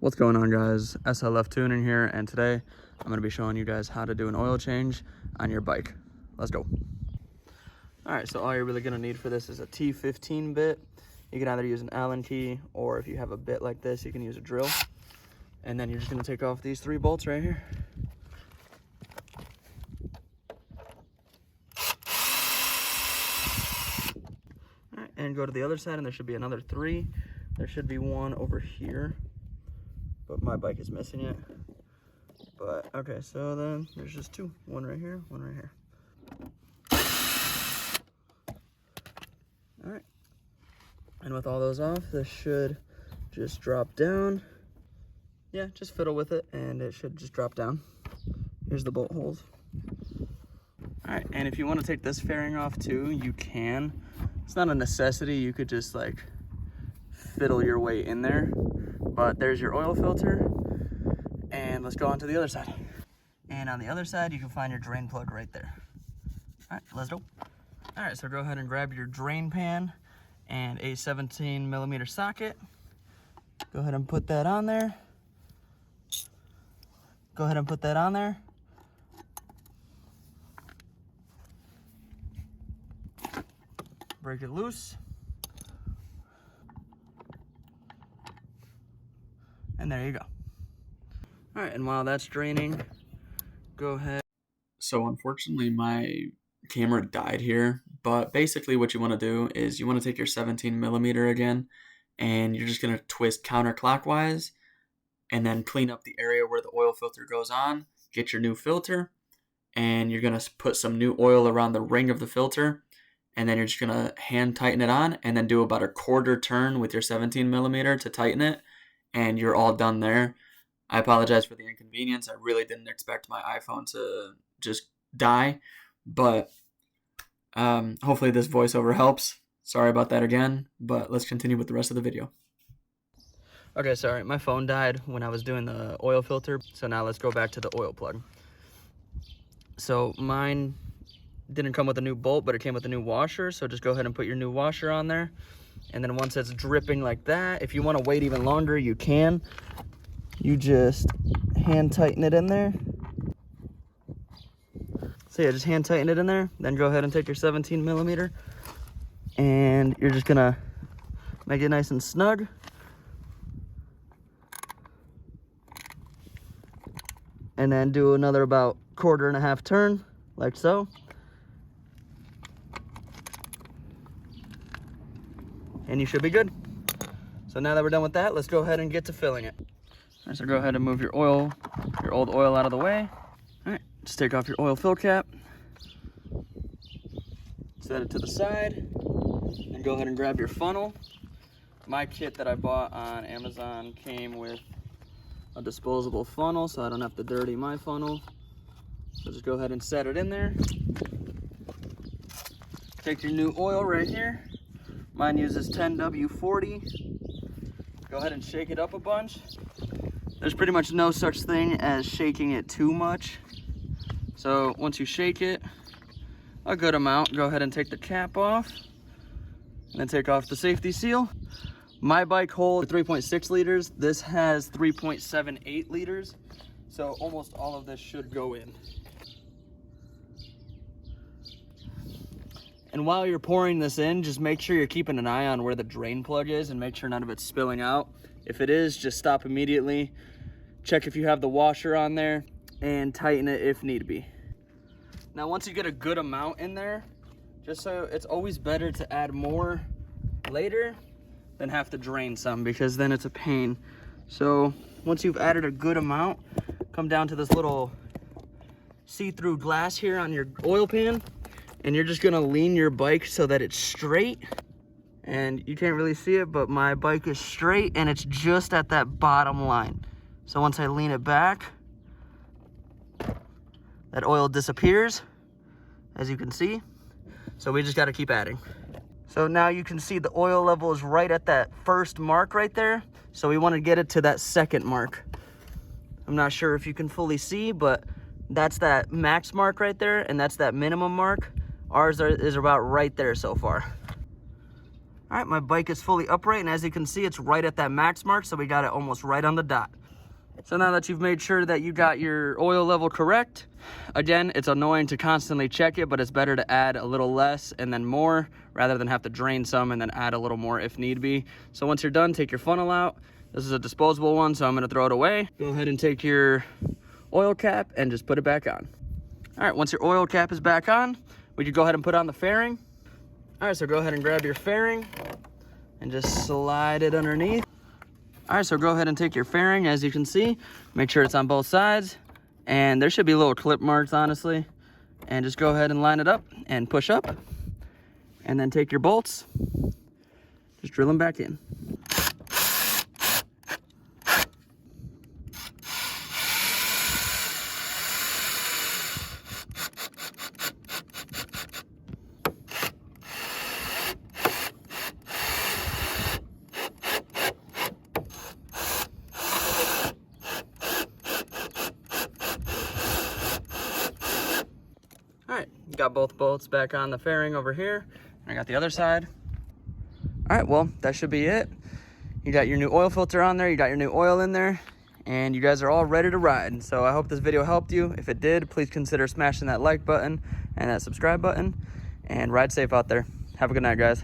What's going on, guys? SLF Tuning here, and today I'm going to be showing you guys how to do an oil change on your bike. Let's go. Alright, so all you're really going to need for this is a T15 bit. You can either use an Allen key, or if you have a bit like this, you can use a drill. And then you're just going to take off these 3 bolts right here. Alright, and go to the other side, and there should be another 3. There should be 1 over here, but my bike is missing it. But okay, so then there's just 2. 1 right here, 1 right here. All right, and with all those off, this should just drop down. Yeah, just fiddle with it and it should just drop down. Here's the bolt holes. All right, and if you want to take this fairing off too, you can. It's not a necessity. You could just like fiddle your way in there. But there's your oil filter, and let's go on to the other side. And on the other side, you can find your drain plug right there. All right, let's go. All right, so go ahead and grab your drain pan and a 17mm socket. Go ahead and put that on there. Go ahead and put that on there. Break it loose. And there you go. All right, and while that's draining, go ahead. So unfortunately my camera died here, but basically what you want to do is you want to take your 17mm again, and you're just going to twist counterclockwise and then clean up the area where the oil filter goes on. Get your new filter, and you're going to put some new oil around the ring of the filter, and then you're just going to hand tighten it on, and then do about a quarter turn with your 17mm to tighten it, and you're all done there. I apologize for the inconvenience. I really didn't expect my iPhone to just die, but hopefully this voiceover helps. Sorry about that again, but let's continue with the rest of the video. Okay, sorry, my phone died when I was doing the oil filter, so now let's go back to the oil plug. So mine didn't come with a new bolt, but it came with a new washer, so just go ahead and put your new washer on there. And then once it's dripping like that, if you want to wait even longer, you can. You just hand tighten it in there. So yeah, just hand tighten it in there. Then go ahead and take your 17mm, and you're just gonna make it nice and snug. And then do another about 1/4 turn, like so. And you should be good. So now that we're done with that, let's go ahead and get to filling it. All right, so go ahead and move your old oil out of the way. All right, just take off your oil fill cap. Set it to the side. And go ahead and grab your funnel. My kit that I bought on Amazon came with a disposable funnel, so I don't have to dirty my funnel. So just go ahead and set it in there. Take your new oil right here. Mine uses 10W40. Go ahead and shake it up a bunch. There's pretty much no such thing as shaking it too much. So once you shake it a good amount, go ahead and take the cap off, and then take off the safety seal. My bike holds 3.6 liters. This has 3.78 liters. So almost all of this should go in. And while you're pouring this in, just make sure you're keeping an eye on where the drain plug is and make sure none of it's spilling out. If it is, just stop immediately. Check if you have the washer on there and tighten it if need be. Now, once you get a good amount in there, just so it's always better to add more later than have to drain some, because then it's a pain. So once you've added a good amount, come down to this little see-through glass here on your oil pan, and you're just gonna lean your bike so that it's straight. And you can't really see it, but my bike is straight and it's just at that bottom line. So once I lean it back, that oil disappears, as you can see. So we just gotta keep adding. So now you can see the oil level is right at that first mark right there. So we wanna get it to that second mark. I'm not sure if you can fully see, but that's that max mark right there, and that's that minimum mark. Ours is about right there so far. All right, my bike is fully upright, and as you can see, it's right at that max mark, so we got it almost right on the dot. So now that you've made sure that you got your oil level correct, again, it's annoying to constantly check it, but it's better to add a little less and then more, rather than have to drain some and then add a little more if need be. So once you're done, take your funnel out. This is a disposable one, so I'm gonna throw it away. Go ahead and take your oil cap and just put it back on. All right, once your oil cap is back on, we could go ahead and put on the fairing. All right, so go ahead and grab your fairing and just slide it underneath. All right, so go ahead and take your fairing, as you can see, make sure it's on both sides, and there should be little clip marks, honestly, and just go ahead and line it up and push up, and then take your bolts, just drill them back in. All right, got both bolts back on the fairing over here. I got the other side. All right, well, that should be it. You got your new oil filter on there, you got your new oil in there, and you guys are all ready to ride. So I hope this video helped you. If it did, please consider smashing that like button and that subscribe button, and ride safe out there. Have a good night, guys.